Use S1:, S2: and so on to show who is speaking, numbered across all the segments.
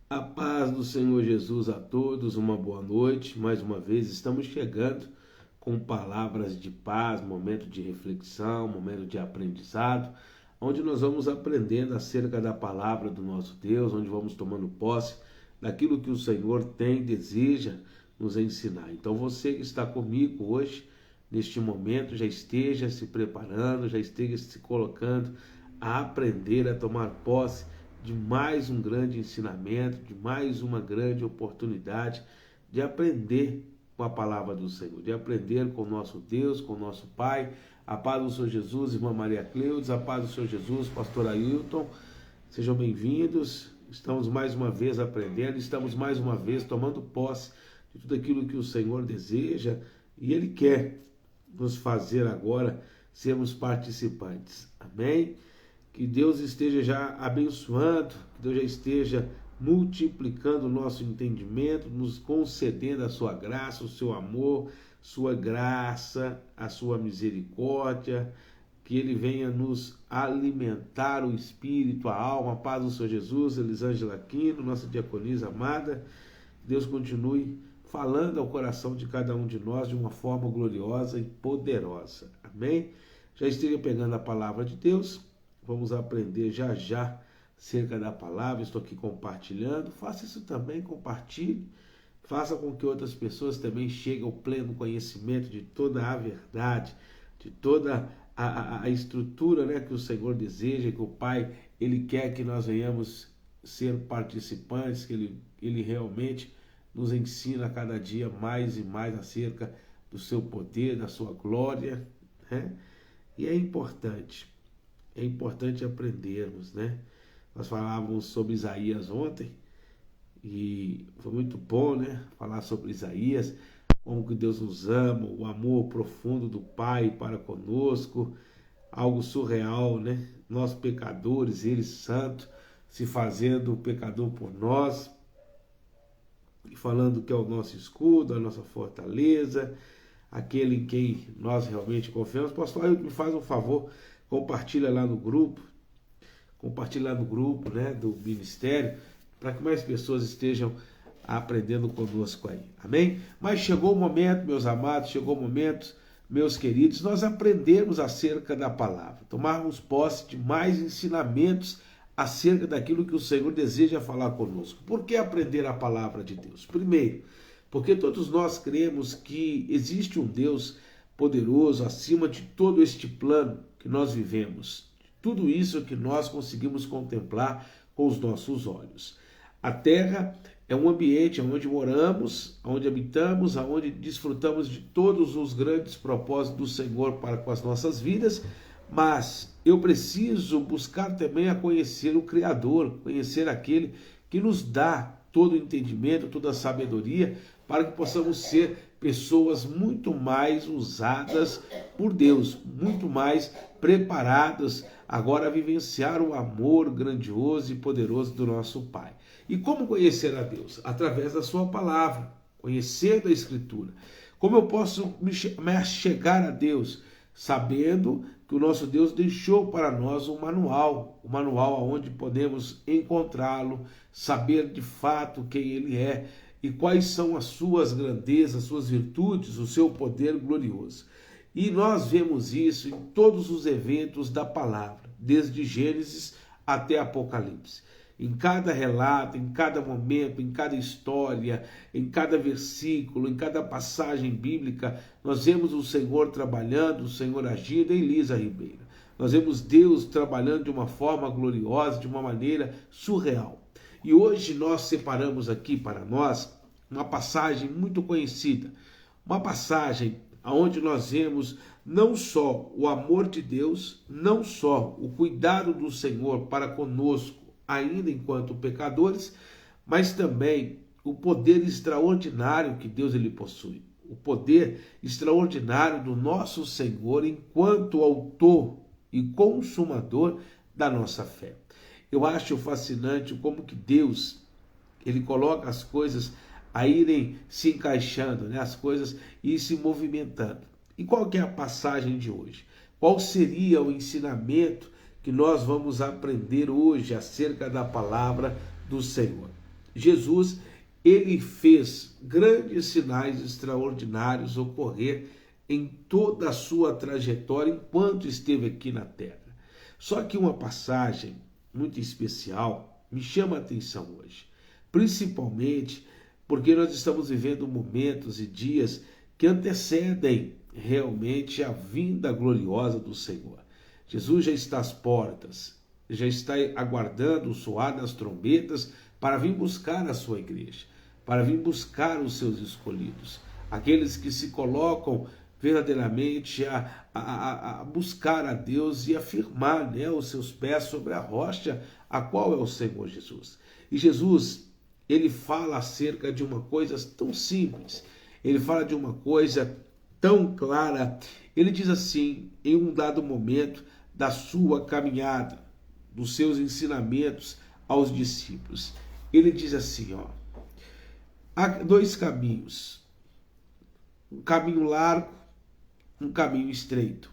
S1: A paz do Senhor Jesus a todos, uma boa noite. Mais uma vez estamos chegando com palavras de paz, momento de reflexão, momento de aprendizado, onde nós vamos aprendendo acerca da palavra do nosso Deus, onde vamos tomando posse daquilo que o Senhor tem, deseja nos ensinar. Então você que está comigo hoje, neste momento, já esteja se preparando, já esteja se colocando a aprender, a tomar posse de mais um grande ensinamento, de mais uma grande oportunidade de aprender com a palavra do Senhor, de aprender com o nosso Deus, com o nosso Pai. A paz do Senhor Jesus, irmã Maria Cleudes, a paz do Senhor Jesus, pastor Ailton, sejam bem-vindos. Estamos mais uma vez aprendendo, estamos mais uma vez tomando posse de tudo aquilo que o Senhor deseja e Ele quer nos fazer agora sermos participantes. Amém? Que Deus esteja já abençoando, que Deus já esteja multiplicando o nosso entendimento, nos concedendo a sua graça, o seu amor, sua graça, a sua misericórdia, que Ele venha nos alimentar o espírito, a alma, a paz do Senhor Jesus, Elisângela Aquino, nossa diaconisa amada. Deus continue falando ao coração de cada um de nós de uma forma gloriosa e poderosa. Amém? Já esteja pegando a palavra de Deus. Vamos aprender já já acerca da palavra. Estou aqui compartilhando. Faça isso também, compartilhe. Faça com que outras pessoas também cheguem ao pleno conhecimento de toda a verdade, de toda a estrutura, né, que o Senhor deseja, que o Pai Ele quer que nós venhamos ser participantes, que Ele realmente nos ensina a cada dia mais e mais acerca do seu poder, da sua glória, né? E é importante aprendermos, né? Nós falávamos sobre Isaías ontem e foi muito bom, né? Falar sobre Isaías, como que Deus nos ama, o amor profundo do Pai para conosco, algo surreal, né? Nós pecadores, Ele santo, se fazendo pecador por nós, e falando que é o nosso escudo, a nossa fortaleza, aquele em quem nós realmente confiamos. Pastor, aí me faz um favor, compartilha lá no grupo, né, do ministério, para que mais pessoas estejam aprendendo conosco aí, amém? Mas chegou o momento, meus amados, chegou o momento, meus queridos, nós aprendermos acerca da palavra, tomarmos posse de mais ensinamentos acerca daquilo que o Senhor deseja falar conosco. Por que aprender a palavra de Deus? Primeiro, porque todos nós cremos que existe um Deus poderoso acima de todo este plano que nós vivemos, tudo isso que nós conseguimos contemplar com os nossos olhos. A terra é um ambiente onde moramos, onde habitamos, onde desfrutamos de todos os grandes propósitos do Senhor para com as nossas vidas, mas eu preciso buscar também a conhecer o Criador, conhecer aquele que nos dá todo o entendimento, toda a sabedoria, para que possamos ser pessoas muito mais usadas por Deus, muito mais preparadas agora a vivenciar o amor grandioso e poderoso do nosso Pai. E como conhecer a Deus? Através da sua palavra, conhecendo a Escritura. Como eu posso me chegar a Deus? Sabendo que o nosso Deus deixou para nós um manual onde podemos encontrá-lo, saber de fato quem Ele é e quais são as suas grandezas, suas virtudes, o seu poder glorioso. E nós vemos isso em todos os eventos da palavra, desde Gênesis até Apocalipse. Em cada relato, em cada momento, em cada história, em cada versículo, em cada passagem bíblica, nós vemos o Senhor trabalhando, o Senhor agindo. Em Elisa Ribeiro, nós vemos Deus trabalhando de uma forma gloriosa, de uma maneira surreal. E hoje nós separamos aqui para nós uma passagem muito conhecida, uma passagem onde nós vemos não só o amor de Deus, não só o cuidado do Senhor para conosco, ainda enquanto pecadores, mas também o poder extraordinário que Deus ele possui, o poder extraordinário do nosso Senhor enquanto autor e consumador da nossa fé. Eu acho fascinante como que Deus ele coloca as coisas a irem se encaixando, né? As coisas ir se movimentando. E qual que é a passagem de hoje? Qual seria o ensinamento que nós vamos aprender hoje acerca da palavra do Senhor? Jesus, ele fez grandes sinais extraordinários ocorrer em toda a sua trajetória enquanto esteve aqui na terra. Só que uma passagem muito especial me chama a atenção hoje, principalmente porque nós estamos vivendo momentos e dias que antecedem realmente a vinda gloriosa do Senhor. Jesus já está às portas, já está aguardando o soar das trombetas para vir buscar a sua igreja, para vir buscar os seus escolhidos, aqueles que se colocam verdadeiramente a buscar a Deus e afirmar, né, os seus pés sobre a rocha, a qual é o Senhor Jesus. E Jesus, ele fala acerca de uma coisa tão simples, ele fala de uma coisa tão clara. Ele diz assim, em um dado momento da sua caminhada, dos seus ensinamentos aos discípulos, ele diz assim, ó, há dois caminhos, um caminho largo, um caminho estreito.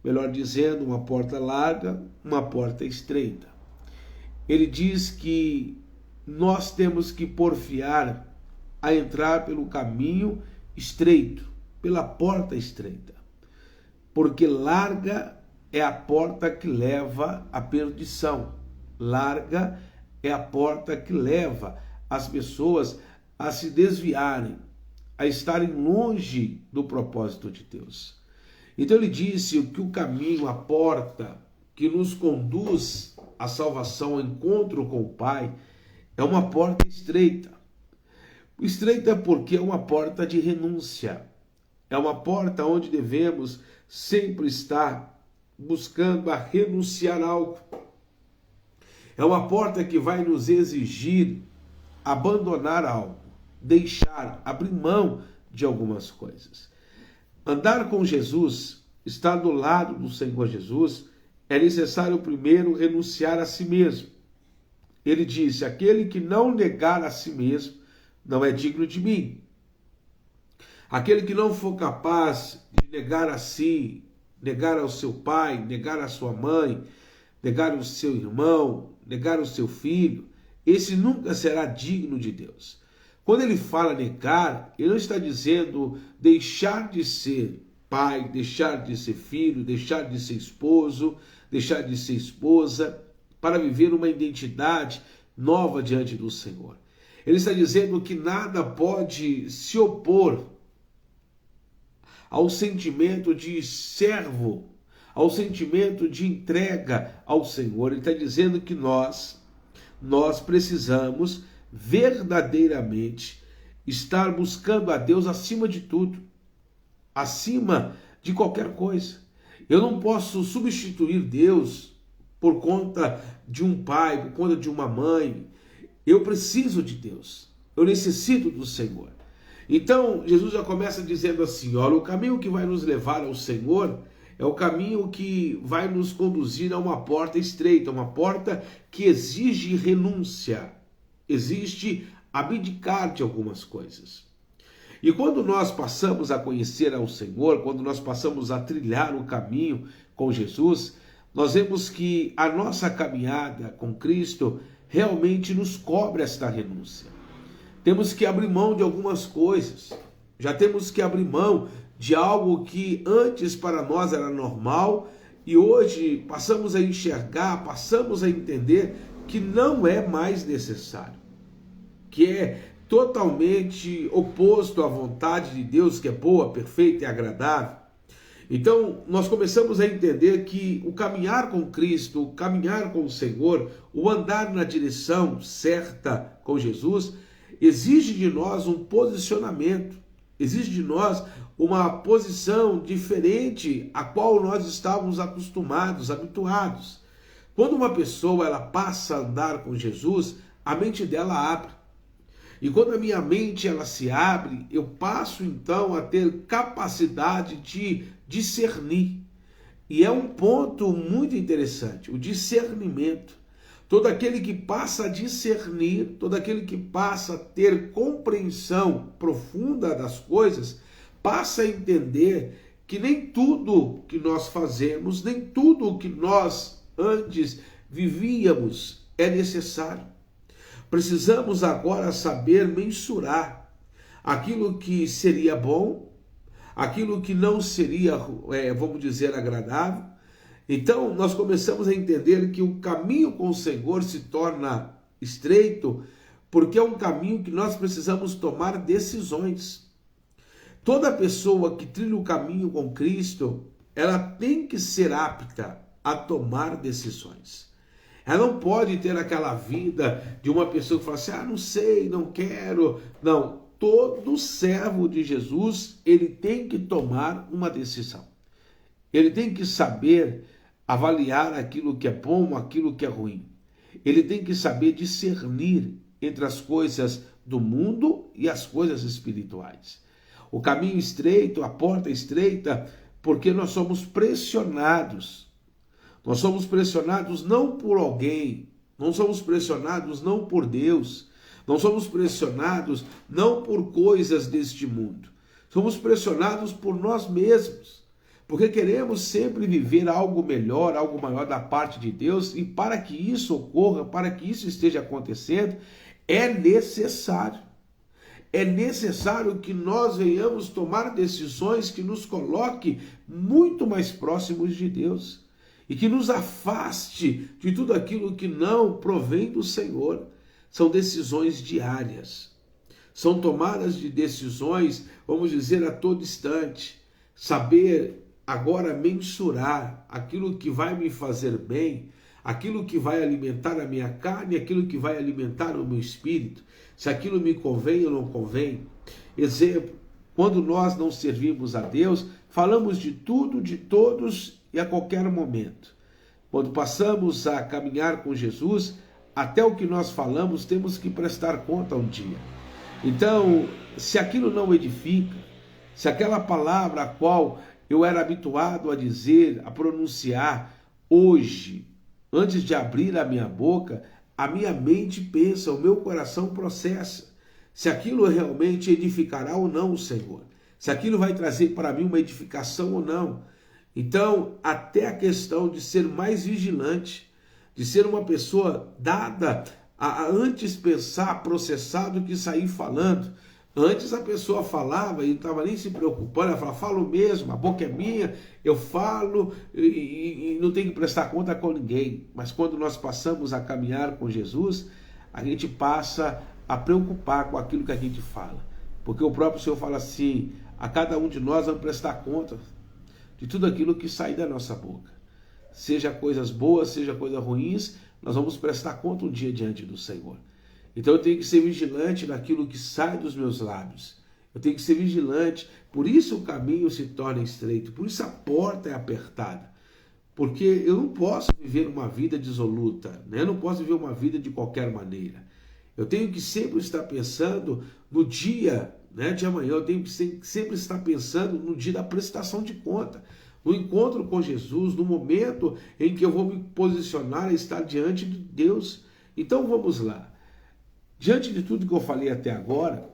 S1: Melhor dizendo, uma porta larga, uma porta estreita. Ele diz que nós temos que porfiar a entrar pelo caminho estreito, pela porta estreita, porque larga é a porta que leva à perdição, larga é a porta que leva as pessoas a se desviarem, a estarem longe do propósito de Deus. Então ele disse que o caminho, a porta que nos conduz à salvação, ao encontro com o Pai, é uma porta estreita. Estreita porque é uma porta de renúncia. É uma porta onde devemos sempre estar buscando a renunciar a algo. É uma porta que vai nos exigir abandonar algo, deixar, abrir mão de algumas coisas. Andar com Jesus, estar do lado do Senhor Jesus, é necessário primeiro renunciar a si mesmo. Ele disse, aquele que não negar a si mesmo não é digno de mim. Aquele que não for capaz de negar a si, negar ao seu pai, negar a sua mãe, negar o seu irmão, negar o seu filho, esse nunca será digno de Deus. Quando ele fala negar, ele não está dizendo deixar de ser pai, deixar de ser filho, deixar de ser esposo, deixar de ser esposa, para viver uma identidade nova diante do Senhor. Ele está dizendo que nada pode se opor ao sentimento de servo, ao sentimento de entrega ao Senhor. Ele está dizendo que nós precisamos verdadeiramente estar buscando a Deus acima de tudo, acima de qualquer coisa. Eu não posso substituir Deus por conta de um pai, por conta de uma mãe. Eu preciso de Deus, eu necessito do Senhor. Então, Jesus já começa dizendo assim, olha, o caminho que vai nos levar ao Senhor é o caminho que vai nos conduzir a uma porta estreita, uma porta que exige renúncia, exige abdicar de algumas coisas. E quando nós passamos a conhecer ao Senhor, quando nós passamos a trilhar o caminho com Jesus, nós vemos que a nossa caminhada com Cristo realmente nos cobre esta renúncia. Temos que abrir mão de algumas coisas, já temos que abrir mão de algo que antes para nós era normal e hoje passamos a enxergar, passamos a entender que não é mais necessário, que é totalmente oposto à vontade de Deus, que é boa, perfeita e agradável. Então, nós começamos a entender que o caminhar com Cristo, o caminhar com o Senhor, o andar na direção certa com Jesus, exige de nós um posicionamento, exige de nós uma posição diferente a qual nós estávamos acostumados, habituados. Quando uma pessoa ela passa a andar com Jesus, a mente dela abre. E quando a minha mente ela se abre, eu passo então a ter capacidade de discernir. E é um ponto muito interessante, o discernimento. Todo aquele que passa a discernir, todo aquele que passa a ter compreensão profunda das coisas, passa a entender que nem tudo que nós fazemos, nem tudo que nós antes vivíamos é necessário. Precisamos agora saber mensurar aquilo que seria bom, aquilo que não seria, vamos dizer, agradável. Então, nós começamos a entender que o caminho com o Senhor se torna estreito, porque é um caminho que nós precisamos tomar decisões. Toda pessoa que trilha o caminho com Cristo, ela tem que ser apta a tomar decisões. Ela não pode ter aquela vida de uma pessoa que fala assim, não sei, não quero. Não, todo servo de Jesus, ele tem que tomar uma decisão. Ele tem que saber avaliar aquilo que é bom, aquilo que é ruim. Ele tem que saber discernir entre as coisas do mundo e as coisas espirituais. O caminho estreito, a porta estreita, porque nós somos pressionados. Nós somos pressionados não por alguém, não somos pressionados não por Deus, não somos pressionados não por coisas deste mundo. Somos pressionados por nós mesmos, porque queremos sempre viver algo melhor, algo maior da parte de Deus, e para que isso ocorra, para que isso esteja acontecendo, é necessário que nós venhamos tomar decisões que nos coloquem muito mais próximos de Deus e que nos afaste de tudo aquilo que não provém do Senhor. São decisões diárias, são tomadas de decisões, vamos dizer, a todo instante. Saber agora mensurar aquilo que vai me fazer bem, aquilo que vai alimentar a minha carne, aquilo que vai alimentar o meu espírito, se aquilo me convém ou não convém. Exemplo, quando nós não servimos a Deus, falamos de tudo, de todos e a qualquer momento. Quando passamos a caminhar com Jesus, até o que nós falamos temos que prestar conta um dia. Então, se aquilo não edifica, se aquela palavra a qual eu era habituado a dizer, a pronunciar, hoje, antes de abrir a minha boca, a minha mente pensa, o meu coração processa, se aquilo realmente edificará ou não o Senhor, se aquilo vai trazer para mim uma edificação ou não. Então, até a questão de ser mais vigilante, de ser uma pessoa dada a antes pensar, processar do que sair falando. Antes a pessoa falava e não estava nem se preocupando, ela falava, falo mesmo, a boca é minha, eu falo e não tenho que prestar conta com ninguém. Mas quando nós passamos a caminhar com Jesus, a gente passa a preocupar com aquilo que a gente fala. Porque o próprio Senhor fala assim, a cada um de nós vamos prestar conta de tudo aquilo que sai da nossa boca. Seja coisas boas, seja coisas ruins, nós vamos prestar conta um dia diante do Senhor. Então eu tenho que ser vigilante naquilo que sai dos meus lábios. Eu tenho que ser vigilante. Por isso o caminho se torna estreito. Por isso a porta é apertada. Porque eu não posso viver uma vida dissoluta, né? Eu não posso viver uma vida de qualquer maneira. Eu tenho que sempre estar pensando no dia, né, de amanhã. Eu tenho que sempre estar pensando no dia da prestação de conta. No encontro com Jesus, no momento em que eu vou me posicionar a estar diante de Deus. Então vamos lá. Diante de tudo que eu falei até agora,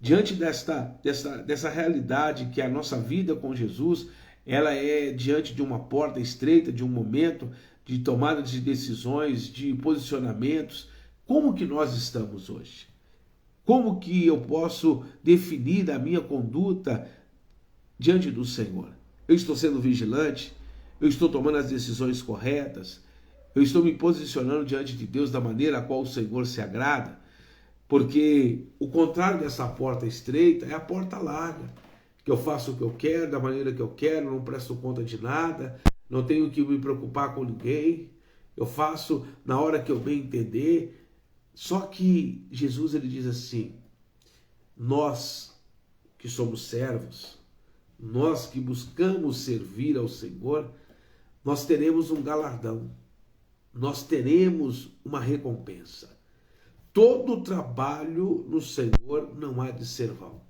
S1: diante dessa realidade que é a nossa vida com Jesus, ela é diante de uma porta estreita, de um momento de tomada de decisões, de posicionamentos. Como que nós estamos hoje? Como que eu posso definir a minha conduta diante do Senhor? Eu estou sendo vigilante? Eu estou tomando as decisões corretas? Eu estou me posicionando diante de Deus da maneira a qual o Senhor se agrada? Porque o contrário dessa porta estreita é a porta larga, que eu faço o que eu quero, da maneira que eu quero, não presto conta de nada, não tenho que me preocupar com ninguém, eu faço na hora que eu bem entender. Só que Jesus, ele diz assim, nós que somos servos, nós que buscamos servir ao Senhor, nós teremos um galardão, nós teremos uma recompensa. Todo trabalho no Senhor não há de ser vão.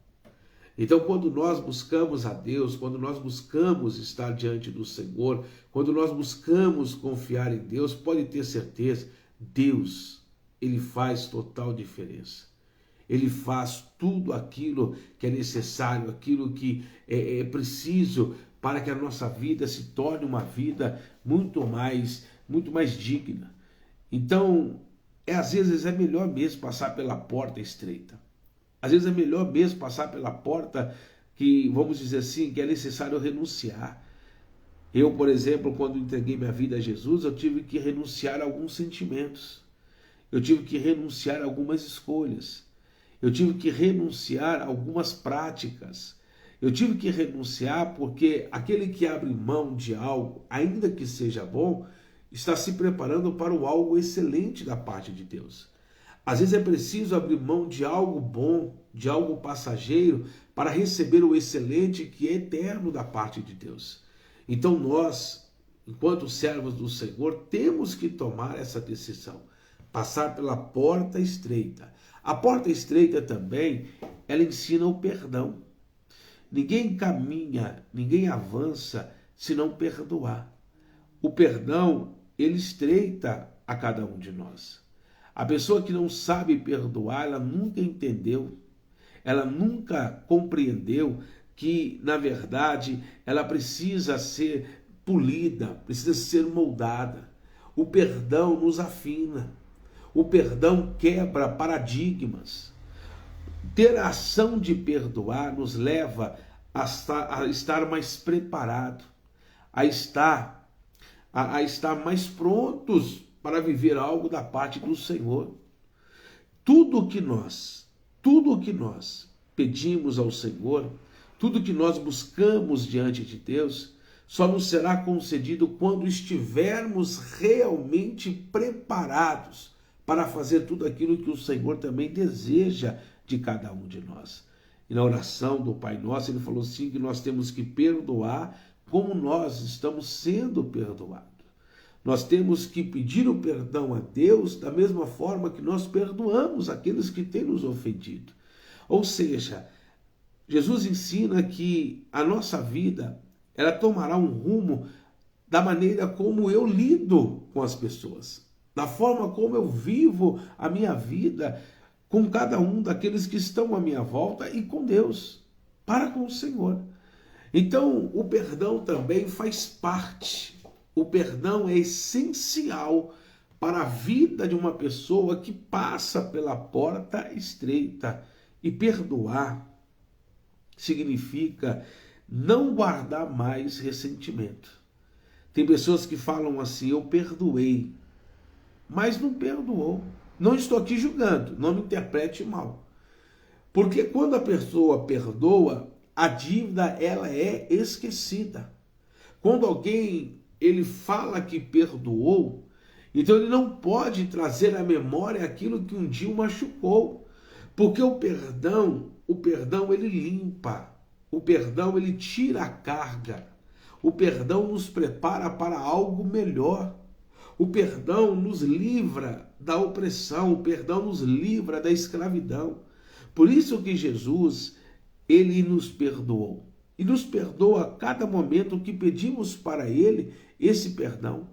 S1: Então, quando nós buscamos a Deus, quando nós buscamos estar diante do Senhor, quando nós buscamos confiar em Deus, pode ter certeza, Deus, Ele faz total diferença. Ele faz tudo aquilo que é necessário, aquilo que é preciso para que a nossa vida se torne uma vida muito mais digna. Então, às vezes é melhor mesmo passar pela porta estreita. Às vezes é melhor mesmo passar pela porta que, vamos dizer assim, que é necessário renunciar. Eu, por exemplo, quando entreguei minha vida a Jesus, eu tive que renunciar a alguns sentimentos. Eu tive que renunciar a algumas escolhas. Eu tive que renunciar a algumas práticas. Eu tive que renunciar porque aquele que abre mão de algo, ainda que seja bom, está se preparando para o algo excelente da parte de Deus. Às vezes é preciso abrir mão de algo bom, de algo passageiro, para receber o excelente que é eterno da parte de Deus. Então nós, enquanto servos do Senhor, temos que tomar essa decisão, passar pela porta estreita. A porta estreita também, ela ensina o perdão. Ninguém caminha, ninguém avança se não perdoar. O perdão, ele estreita a cada um de nós. A pessoa que não sabe perdoar, ela nunca entendeu, ela nunca compreendeu que, na verdade, ela precisa ser polida, precisa ser moldada. O perdão nos afina, o perdão quebra paradigmas. Ter a ação de perdoar nos leva a estar mais preparado, a estar mais prontos para viver algo da parte do Senhor. Tudo que nós pedimos ao Senhor, tudo que nós buscamos diante de Deus, só nos será concedido quando estivermos realmente preparados para fazer tudo aquilo que o Senhor também deseja de cada um de nós. E na oração do Pai Nosso, ele falou assim, que nós temos que perdoar como nós estamos sendo perdoados. Nós temos que pedir o perdão a Deus da mesma forma que nós perdoamos aqueles que têm nos ofendido. Ou seja, Jesus ensina que a nossa vida, ela tomará um rumo da maneira como eu lido com as pessoas, da forma como eu vivo a minha vida com cada um daqueles que estão à minha volta e com Deus, para com o Senhor. Então, o perdão também faz parte. O perdão é essencial para a vida de uma pessoa que passa pela porta estreita. E perdoar significa não guardar mais ressentimento. Tem pessoas que falam assim, eu perdoei, mas não perdoou. Não estou aqui julgando, não me interprete mal. Porque quando a pessoa perdoa, a dívida ela é esquecida. Quando alguém ele fala que perdoou, então ele não pode trazer à memória aquilo que um dia o machucou. Porque o perdão ele limpa, o perdão ele tira a carga, o perdão nos prepara para algo melhor. O perdão nos livra da opressão, o perdão nos livra da escravidão. Por isso que Jesus, ele nos perdoou. E nos perdoa a cada momento que pedimos para ele esse perdão.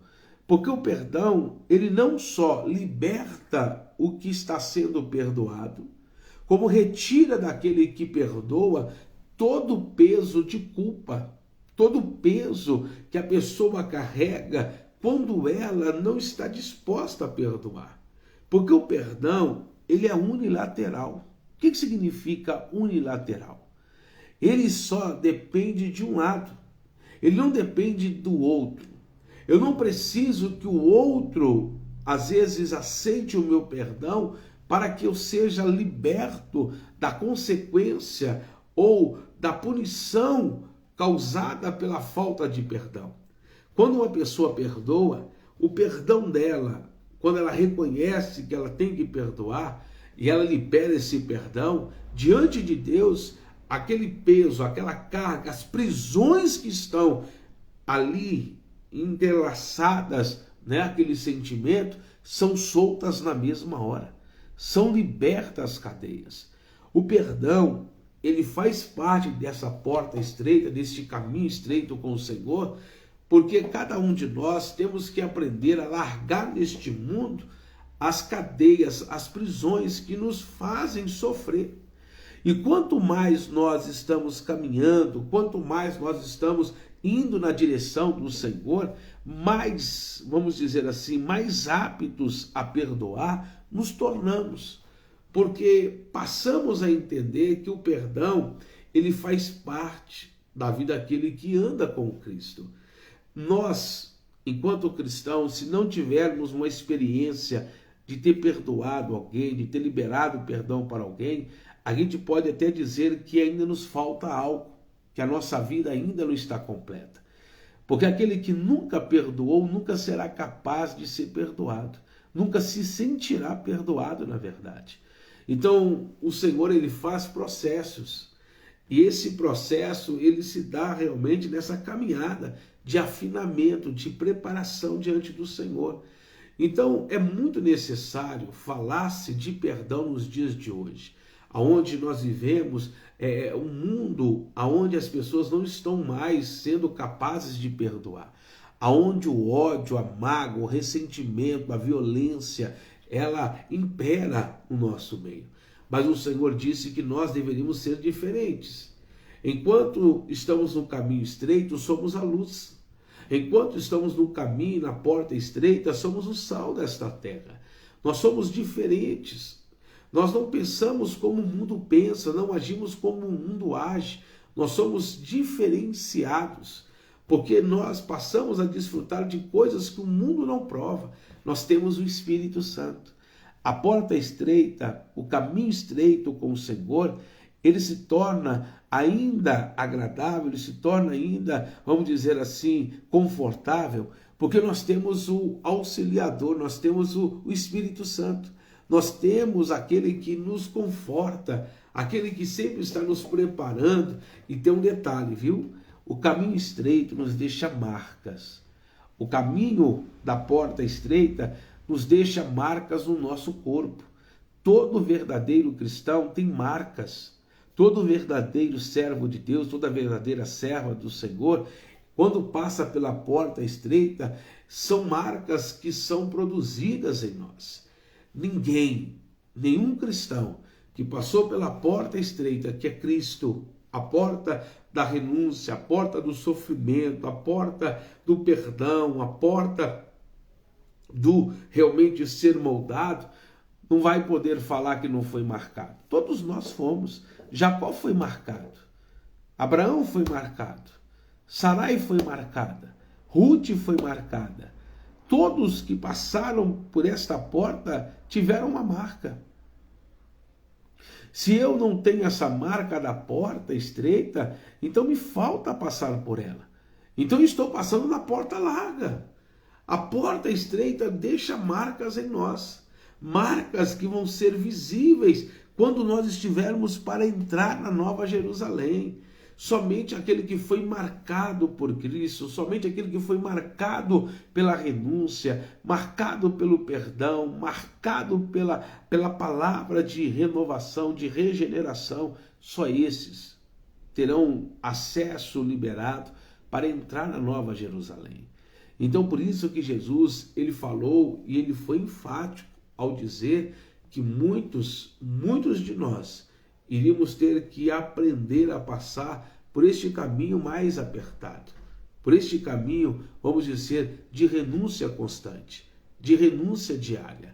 S1: Porque o perdão, ele não só liberta o que está sendo perdoado, como retira daquele que perdoa todo o peso de culpa, todo o peso que a pessoa carrega quando ela não está disposta a perdoar. Porque o perdão, ele é unilateral. O que significa unilateral? Ele só depende de um lado. Ele não depende do outro. Eu não preciso que o outro, às vezes, aceite o meu perdão para que eu seja liberto da consequência ou da punição causada pela falta de perdão. Quando uma pessoa perdoa, o perdão dela, quando ela reconhece que ela tem que perdoar e ela libera esse perdão, diante de Deus, aquele peso, aquela carga, as prisões que estão ali entrelaçadas, aquele sentimento, são soltas na mesma hora. São libertas as cadeias. O perdão, ele faz parte dessa porta estreita, desse caminho estreito com o Senhor, porque cada um de nós temos que aprender a largar neste mundo as cadeias, as prisões que nos fazem sofrer. E quanto mais nós estamos caminhando, quanto mais nós estamos indo na direção do Senhor, mais, vamos dizer assim, mais aptos a perdoar nos tornamos, porque passamos a entender que o perdão, ele faz parte da vida daquele que anda com Cristo. Nós, enquanto cristãos, se não tivermos uma experiência de ter perdoado alguém, de ter liberado perdão para alguém, a gente pode até dizer que ainda nos falta algo, que a nossa vida ainda não está completa. Porque aquele que nunca perdoou, nunca será capaz de ser perdoado, nunca se sentirá perdoado, na verdade. Então, o Senhor, ele faz processos, e esse processo, ele se dá realmente nessa caminhada de afinamento, de preparação diante do Senhor. Então, é muito necessário falar-se de perdão nos dias de hoje, onde nós vivemos um mundo onde as pessoas não estão mais sendo capazes de perdoar, onde o ódio, a mágoa, o ressentimento, a violência, ela impera no nosso meio. Mas o Senhor disse que nós deveríamos ser diferentes. Enquanto estamos no caminho estreito, somos a luz. Enquanto estamos no caminho, na porta estreita, somos o sal desta terra. Nós somos diferentes. Nós não pensamos como o mundo pensa, não agimos como o mundo age. Nós somos diferenciados, porque nós passamos a desfrutar de coisas que o mundo não prova. Nós temos o Espírito Santo. A porta estreita, o caminho estreito com o Senhor, ele se torna ainda agradável, ele se torna ainda, vamos dizer assim, confortável, porque nós temos o auxiliador, nós temos o Espírito Santo, nós temos aquele que nos conforta, aquele que sempre está nos preparando. E tem um detalhe, viu? O caminho estreito nos deixa marcas. O caminho da porta estreita nos deixa marcas no nosso corpo. Todo verdadeiro cristão tem marcas. Todo verdadeiro servo de Deus, toda verdadeira serva do Senhor, quando passa pela porta estreita, são marcas que são produzidas em nós. Nenhum cristão que passou pela porta estreita, que é Cristo, a porta da renúncia, a porta do sofrimento, a porta do perdão, a porta do realmente ser moldado, não vai poder falar que não foi marcado. Todos nós fomos. Jacó foi marcado, Abraão foi marcado, Sarai foi marcada, Ruth foi marcada. Todos que passaram por esta porta tiveram uma marca. Se eu não tenho essa marca da porta estreita, então me falta passar por ela. Então eu estou passando na porta larga. A porta estreita deixa marcas em nós, marcas que vão ser visíveis quando nós estivermos para entrar na Nova Jerusalém. Somente aquele que foi marcado por Cristo, somente aquele que foi marcado pela renúncia, marcado pelo perdão, marcado pela palavra de renovação, de regeneração, só esses terão acesso liberado para entrar na Nova Jerusalém. Então, por isso que Jesus, ele falou e ele foi enfático ao dizer que muitos de nós iríamos ter que aprender a passar por este caminho mais apertado, por este caminho, vamos dizer, de renúncia constante, de renúncia diária,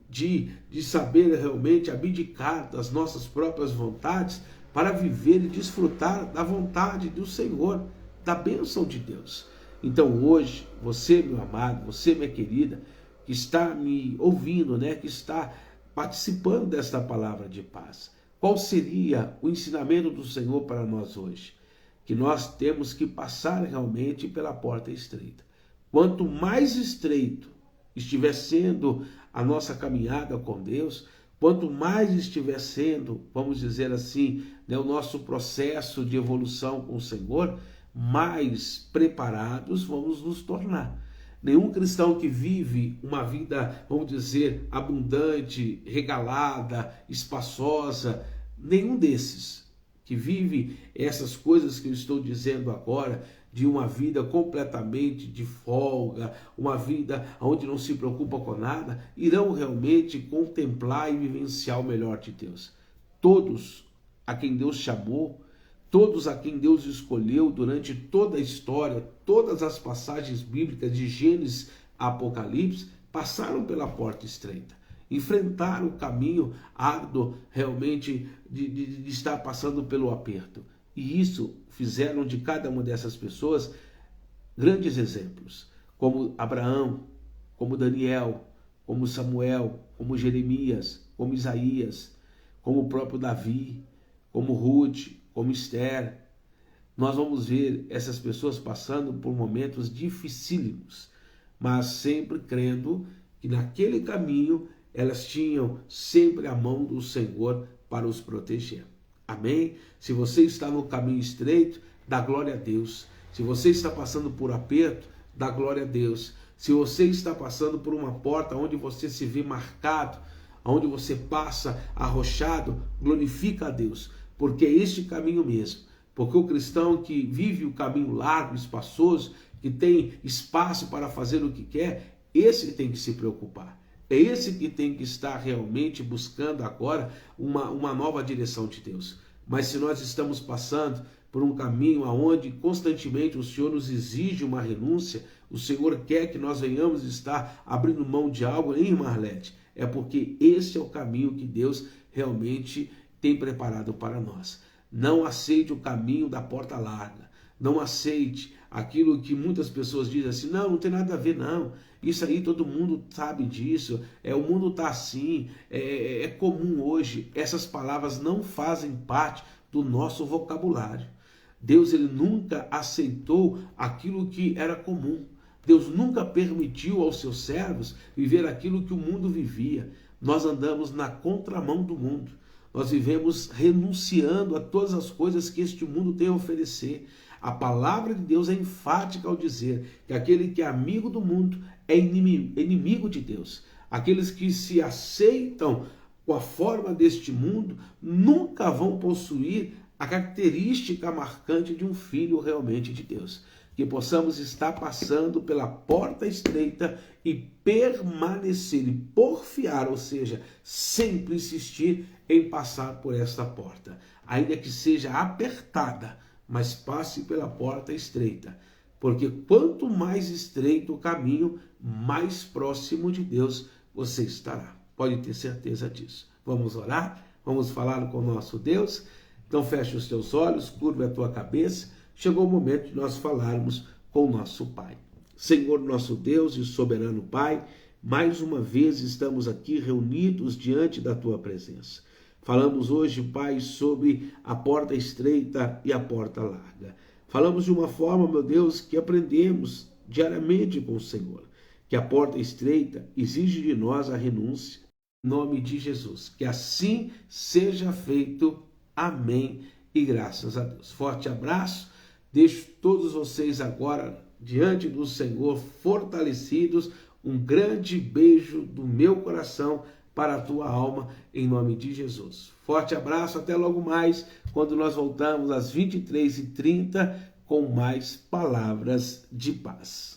S1: de saber realmente abdicar das nossas próprias vontades para viver e desfrutar da vontade do Senhor, da bênção de Deus. Então hoje, você, meu amado, você, minha querida, que está me ouvindo, que está participando desta palavra de paz, qual seria o ensinamento do Senhor para nós hoje? Que nós temos que passar realmente pela porta estreita. Quanto mais estreito estiver sendo a nossa caminhada com Deus, quanto mais estiver sendo, vamos dizer assim, o nosso processo de evolução com o Senhor, mais preparados vamos nos tornar. Nenhum cristão que vive uma vida, vamos dizer, abundante, regalada, espaçosa, nenhum desses que vive essas coisas que eu estou dizendo agora, de uma vida completamente de folga, uma vida onde não se preocupa com nada, irão realmente contemplar e vivenciar o melhor de Deus. Todos a quem Deus chamou, todos a quem Deus escolheu durante toda a história, todas as passagens bíblicas de Gênesis a Apocalipse, passaram pela porta estreita. enfrentar o caminho árduo realmente de estar passando pelo aperto. E isso fizeram de cada uma dessas pessoas grandes exemplos, como Abraão, como Daniel, como Samuel, como Jeremias, como Isaías, como o próprio Davi, como Ruth, como Esther. Nós vamos ver essas pessoas passando por momentos dificílimos, mas sempre crendo que naquele caminho elas tinham sempre a mão do Senhor para os proteger. Amém? Se você está no caminho estreito, dá glória a Deus. Se você está passando por aperto, dá glória a Deus. Se você está passando por uma porta onde você se vê marcado, onde você passa arrochado, glorifica a Deus, porque é este caminho mesmo. Porque o cristão que vive o caminho largo, espaçoso, que tem espaço para fazer o que quer, esse tem que se preocupar. É esse que tem que estar realmente buscando agora uma nova direção de Deus. Mas se nós estamos passando por um caminho onde constantemente o Senhor nos exige uma renúncia, o Senhor quer que nós venhamos estar abrindo mão de algo, hein, Marlete? É porque esse é o caminho que Deus realmente tem preparado para nós. Não aceite o caminho da porta larga. Não aceite aquilo que muitas pessoas dizem assim, não tem nada a ver, não. Isso aí todo mundo sabe disso, o mundo está assim, é comum hoje. Essas palavras não fazem parte do nosso vocabulário. Deus ele nunca aceitou aquilo que era comum. Deus nunca permitiu aos seus servos viver aquilo que o mundo vivia. Nós andamos na contramão do mundo. Nós vivemos renunciando a todas as coisas que este mundo tem a oferecer. A palavra de Deus é enfática ao dizer que aquele que é amigo do mundo é inimigo de Deus. Aqueles que se aceitam com a forma deste mundo nunca vão possuir a característica marcante de um filho realmente de Deus. Que possamos estar passando pela porta estreita e permanecer e porfiar, ou seja, sempre insistir em passar por esta porta. Ainda que seja apertada, mas passe pela porta estreita. Porque quanto mais estreito o caminho, mais próximo de Deus você estará. Pode ter certeza disso. Vamos orar? Vamos falar com o nosso Deus? Então feche os teus olhos, curva a tua cabeça. Chegou o momento de nós falarmos com o nosso Pai. Senhor, nosso Deus e soberano Pai, mais uma vez estamos aqui reunidos diante da tua presença. Falamos hoje, Pai, sobre a porta estreita e a porta larga. Falamos de uma forma, meu Deus, que aprendemos diariamente com o Senhor, que a porta estreita exige de nós a renúncia. Em nome de Jesus, que assim seja feito. Amém e graças a Deus. Forte abraço. Deixo todos vocês agora diante do Senhor fortalecidos. Um grande beijo do meu coração para a tua alma, em nome de Jesus. Forte abraço, até logo mais, quando nós voltamos às 23h30 com mais palavras de paz.